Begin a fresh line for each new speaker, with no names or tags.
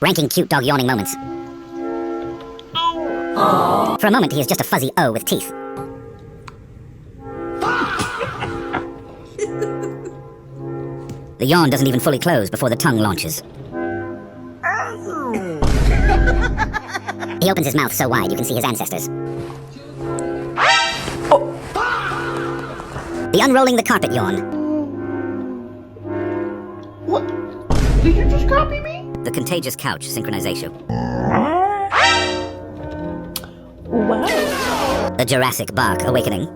Ranking cute dog yawning moments. For a moment, he is just a fuzzy O with teeth. The yawn doesn't even fully close before the tongue launches. He opens his mouth so wide you can see his ancestors. The unrolling the carpet yawn.
What? Did you just copy me?
The contagious couch synchronization.
Wow.
The Jurassic bark awakening.